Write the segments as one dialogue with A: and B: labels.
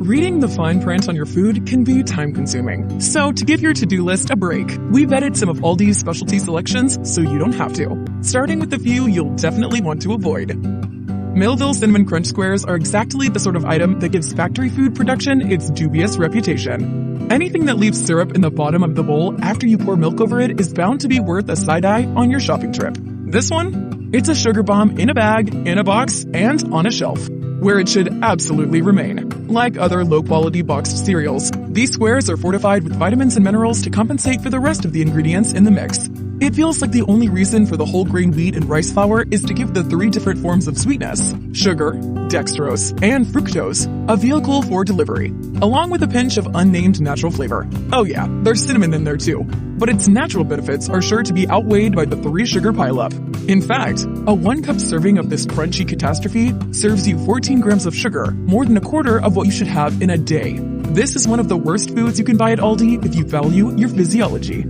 A: Reading the fine print on your food can be time-consuming. So to give your to-do list a break, we vetted some of Aldi's specialty selections so you don't have to. Starting with a few you'll definitely want to avoid. Millville Cinnamon Crunch Squares are exactly the sort of item that gives factory food production its dubious reputation. Anything that leaves syrup in the bottom of the bowl after you pour milk over it is bound to be worth a side-eye on your shopping trip. This one? It's a sugar bomb in a bag, in a box, and on a shelf, where it should absolutely remain. Like other low-quality boxed cereals, these squares are fortified with vitamins and minerals to compensate for the rest of the ingredients in the mix. It feels like the only reason for the whole grain wheat and rice flour is to give the 3 different forms of sweetness, sugar, dextrose, and fructose, a vehicle for delivery, along with a pinch of unnamed natural flavor. Oh yeah, there's cinnamon in there too. But its natural benefits are sure to be outweighed by the 3 sugar pileup. In fact, a 1 cup serving of this crunchy catastrophe serves you 14 grams of sugar, more than a quarter of what you should have in a day. This is one of the worst foods you can buy at Aldi if you value your physiology.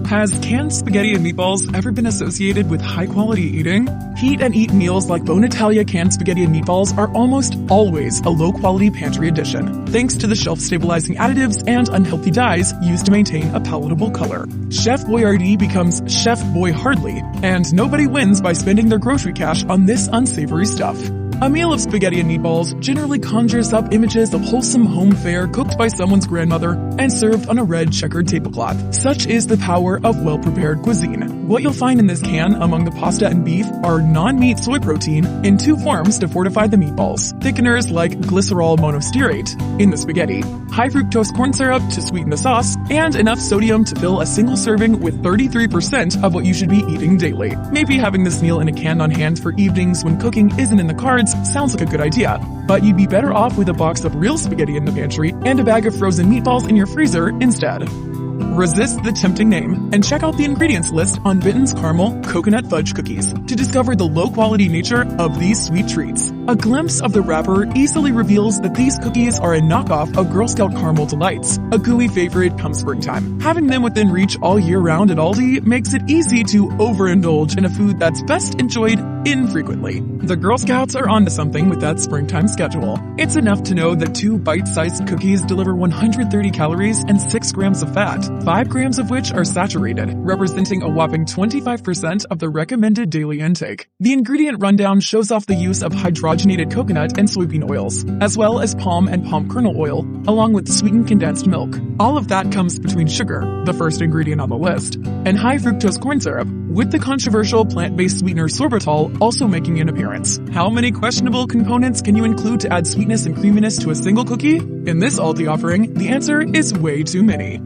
A: Has canned spaghetti and meatballs ever been associated with high-quality eating? Heat and eat meals like Italia canned spaghetti and meatballs are almost always a low-quality pantry addition, thanks to the shelf-stabilizing additives and unhealthy dyes used to maintain a palatable color. Chef Boyardee becomes Chef Boyhardly, and nobody wins by spending their grocery cash on this unsavory stuff. A meal of spaghetti and meatballs generally conjures up images of wholesome home fare cooked by someone's grandmother and served on a red checkered tablecloth. Such is the power of well-prepared cuisine. What you'll find in this can among the pasta and beef are non-meat soy protein in 2 forms to fortify the meatballs. Thickeners like glycerol monostearate in the spaghetti, high fructose corn syrup to sweeten the sauce, and enough sodium to fill a single serving with 33% of what you should be eating daily. Maybe having this meal in a can on hand for evenings when cooking isn't in the cards sounds like a good idea, but you'd be better off with a box of real spaghetti in the pantry and a bag of frozen meatballs in your freezer instead. Resist the tempting name and check out the ingredients list on Benton's Caramel Coconut Fudge Cookies to discover the low-quality nature of these sweet treats. A glimpse of the wrapper easily reveals that these cookies are a knockoff of Girl Scout Caramel Delights, a gooey favorite come springtime. Having them within reach all year round at Aldi makes it easy to overindulge in a food that's best enjoyed infrequently. The Girl Scouts are onto something with that springtime schedule. It's enough to know that 2 bite-sized cookies deliver 130 calories and 6 grams of fat, 5 grams of which are saturated, representing a whopping 25% of the recommended daily intake. The ingredient rundown shows off the use of hydrogenated coconut and soybean oils, as well as palm and palm kernel oil, along with sweetened condensed milk. All of that comes between sugar, the first ingredient on the list, and high fructose corn syrup, with the controversial plant-based sweetener sorbitol also making an appearance. How many questionable components can you include to add sweetness and creaminess to a single cookie? In this Aldi offering, the answer is way too many.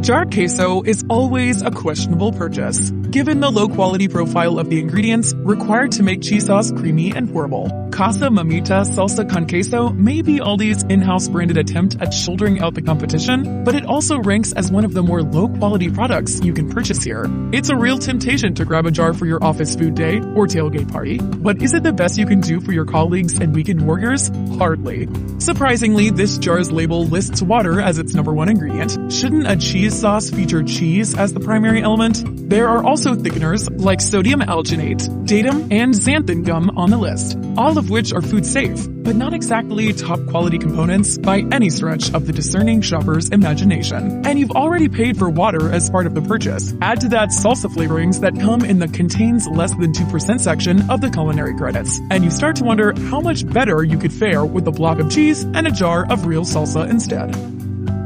A: Jarred queso is always a questionable purchase, given the low-quality profile of the ingredients required to make cheese sauce creamy and pourable. Casa Mamita Salsa con Queso may be Aldi's in-house branded attempt at shouldering out the competition, but it also ranks as one of the more low-quality products you can purchase here. It's a real temptation to grab a jar for your office food day or tailgate party, but is it the best you can do for your colleagues and weekend warriors? Hardly. Surprisingly, this jar's label lists water as its #1 ingredient. Shouldn't a cheese sauce feature cheese as the primary element? There are also thickeners like sodium alginate, datum, and xanthan gum on the list, all of which are food safe, but not exactly top quality components by any stretch of the discerning shopper's imagination. And you've already paid for water as part of the purchase. Add to that salsa flavorings that come in the contains less than 2% section of the culinary credits, and you start to wonder how much better you could fare with a block of cheese and a jar of real salsa instead.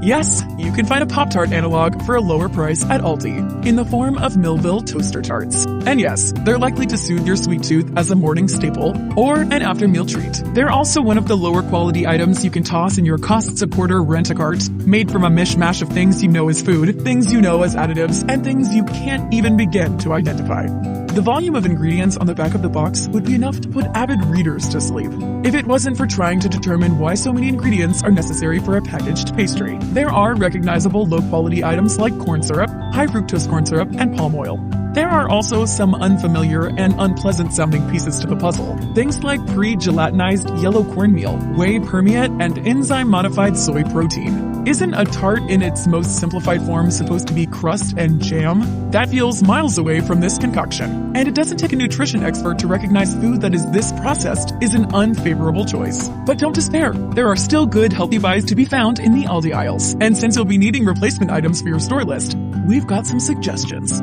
A: Yes, you can find a Pop-Tart analog for a lower price at Aldi, in the form of Millville Toaster Tarts. And yes, they're likely to soothe your sweet tooth as a morning staple or an after-meal treat. They're also one of the lower quality items you can toss in your costs-a-quarter rent-a-cart, made from a mishmash of things you know as food, things you know as additives, and things you can't even begin to identify. The volume of ingredients on the back of the box would be enough to put avid readers to sleep, if it wasn't for trying to determine why so many ingredients are necessary for a packaged pastry. There are recognizable low-quality items like corn syrup, high fructose corn syrup, and palm oil. There are also some unfamiliar and unpleasant sounding pieces to the puzzle. Things like pre-gelatinized yellow cornmeal, whey permeate, and enzyme-modified soy protein. Isn't a tart in its most simplified form supposed to be crust and jam? That feels miles away from this concoction. And it doesn't take a nutrition expert to recognize food that is this processed is an unfavorable choice. But don't despair. There are still good healthy buys to be found in the Aldi aisles. And since you'll be needing replacement items for your store list, we've got some suggestions.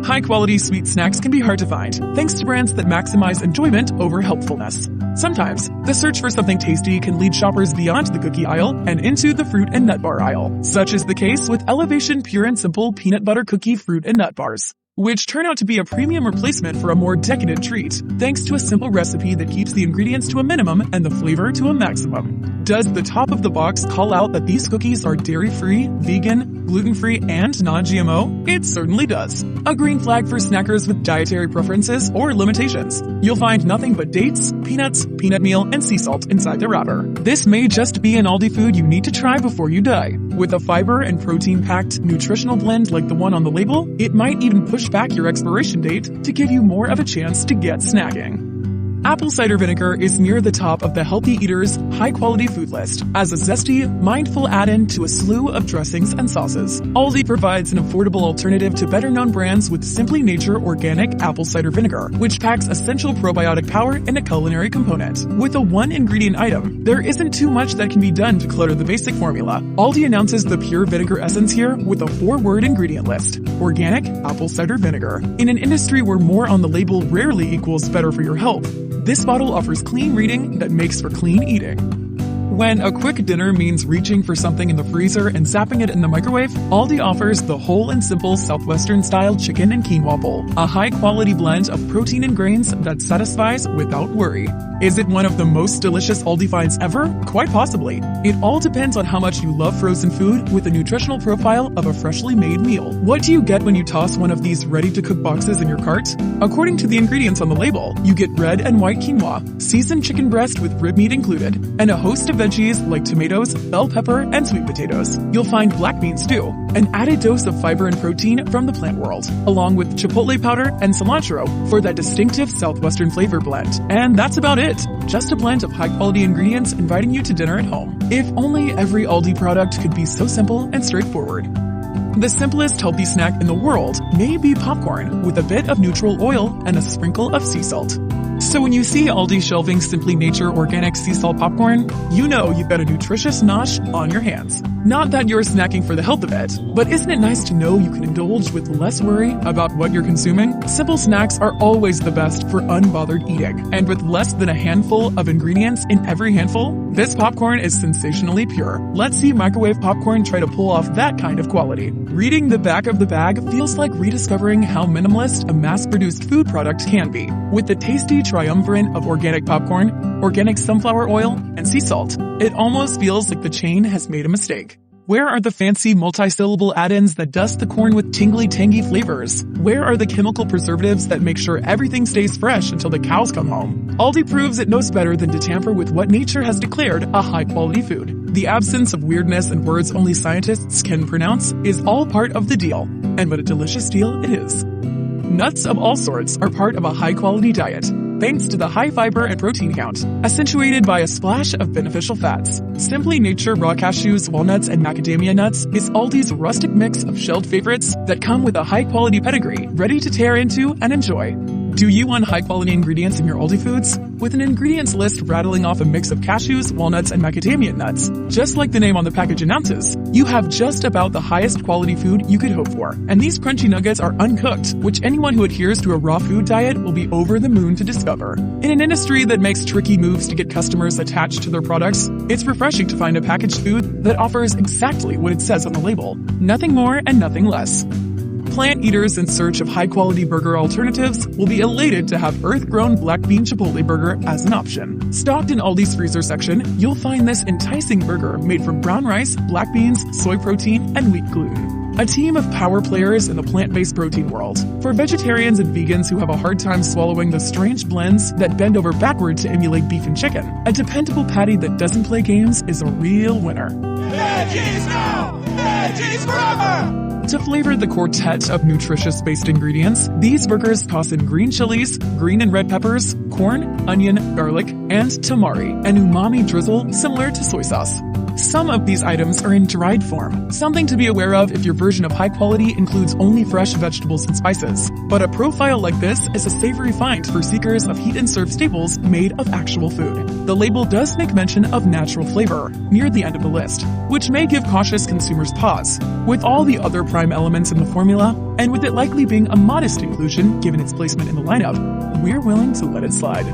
A: High-quality sweet snacks can be hard to find, thanks to brands that maximize enjoyment over helpfulness. Sometimes, the search for something tasty can lead shoppers beyond the cookie aisle and into the fruit and nut bar aisle. Such is the case with Elevation Pure and Simple Peanut Butter Cookie Fruit and Nut Bars, which turn out to be a premium replacement for a more decadent treat, thanks to a simple recipe that keeps the ingredients to a minimum and the flavor to a maximum. Does the top of the box call out that these cookies are dairy-free, vegan, gluten-free, and non-GMO? It certainly does. A green flag for snackers with dietary preferences or limitations. You'll find nothing but dates, peanuts, peanut meal, and sea salt inside the wrapper. This may just be an Aldi food you need to try before you die. With a fiber and protein-packed nutritional blend like the one on the label, it might even push back your expiration date to give you more of a chance to get snacking. Apple cider vinegar is near the top of the healthy eater's high-quality food list as a zesty, mindful add-in to a slew of dressings and sauces. Aldi provides an affordable alternative to better-known brands with Simply Nature Organic Apple Cider Vinegar, which packs essential probiotic power and a culinary component. With a one-ingredient item, there isn't too much that can be done to clutter the basic formula. Aldi announces the pure vinegar essence here with a 4-word ingredient list: organic apple cider vinegar. In an industry where more on the label rarely equals better for your health, this bottle offers clean reading that makes for clean eating. When a quick dinner means reaching for something in the freezer and zapping it in the microwave, Aldi offers the whole and simple Southwestern style chicken and quinoa bowl, a high-quality blend of protein and grains that satisfies without worry. Is it one of the most delicious Aldi finds ever? Quite possibly. It all depends on how much you love frozen food with the nutritional profile of a freshly made meal. What do you get when you toss one of these ready-to-cook boxes in your cart? According to the ingredients on the label, you get red and white quinoa, seasoned chicken breast with rib meat included, and a host of veggies like tomatoes, bell pepper, and sweet potatoes. You'll find black beans too, an added dose of fiber and protein from the plant world, along with chipotle powder and cilantro for that distinctive Southwestern flavor blend. And that's about it. Just a blend of high-quality ingredients inviting you to dinner at home. If only every Aldi product could be so simple and straightforward. The simplest healthy snack in the world may be popcorn with a bit of neutral oil and a sprinkle of sea salt. So when you see Aldi shelving Simply Nature Organic Sea Salt Popcorn, you know you've got a nutritious nosh on your hands. Not that you're snacking for the health of it, but isn't it nice to know you can indulge with less worry about what you're consuming? Simple snacks are always the best for unbothered eating, and with less than a handful of ingredients in every handful, this popcorn is sensationally pure. Let's see microwave popcorn try to pull off that kind of quality. Reading the back of the bag feels like rediscovering how minimalist a mass-produced food product can be. With the tasty triumvirate of organic popcorn, organic sunflower oil, and sea salt, it almost feels like the chain has made a mistake. Where are the fancy multi-syllable add-ins that dust the corn with tingly, tangy flavors? Where are the chemical preservatives that make sure everything stays fresh until the cows come home? Aldi proves it knows better than to tamper with what nature has declared a high-quality food. The absence of weirdness and words only scientists can pronounce is all part of the deal. And what a delicious deal it is. Nuts of all sorts are part of a high-quality diet, thanks to the high fiber and protein count, accentuated by a splash of beneficial fats. Simply Nature raw cashews, walnuts, and macadamia nuts is Aldi's rustic mix of shelled favorites that come with a high-quality pedigree, ready to tear into and enjoy. Do you want high-quality ingredients in your Aldi foods? With an ingredients list rattling off a mix of cashews, walnuts, and macadamia nuts, just like the name on the package announces, you have just about the highest quality food you could hope for. And these crunchy nuggets are uncooked, which anyone who adheres to a raw food diet will be over the moon to discover. In an industry that makes tricky moves to get customers attached to their products, it's refreshing to find a packaged food that offers exactly what it says on the label. Nothing more and nothing less. Plant eaters in search of high-quality burger alternatives will be elated to have earth-grown black bean chipotle burger as an option. Stocked in Aldi's freezer section, you'll find this enticing burger made from brown rice, black beans, soy protein, and wheat gluten. A team of power players in the plant-based protein world. For vegetarians and vegans who have a hard time swallowing the strange blends that bend over backward to emulate beef and chicken, a dependable patty that doesn't play games is a real winner.
B: Veggies now! Veggies forever!
A: To flavor the quartet of nutritious-based ingredients, these burgers toss in green chilies, green and red peppers, corn, onion, garlic, and tamari, an umami drizzle similar to soy sauce. Some of these items are in dried form, something to be aware of if your version of high quality includes only fresh vegetables and spices. But a profile like this is a savory find for seekers of heat and serve staples made of actual food. The label does make mention of natural flavor near the end of the list, which may give cautious consumers pause. With all the other prime elements in the formula, and with it likely being a modest inclusion given its placement in the lineup, we're willing to let it slide.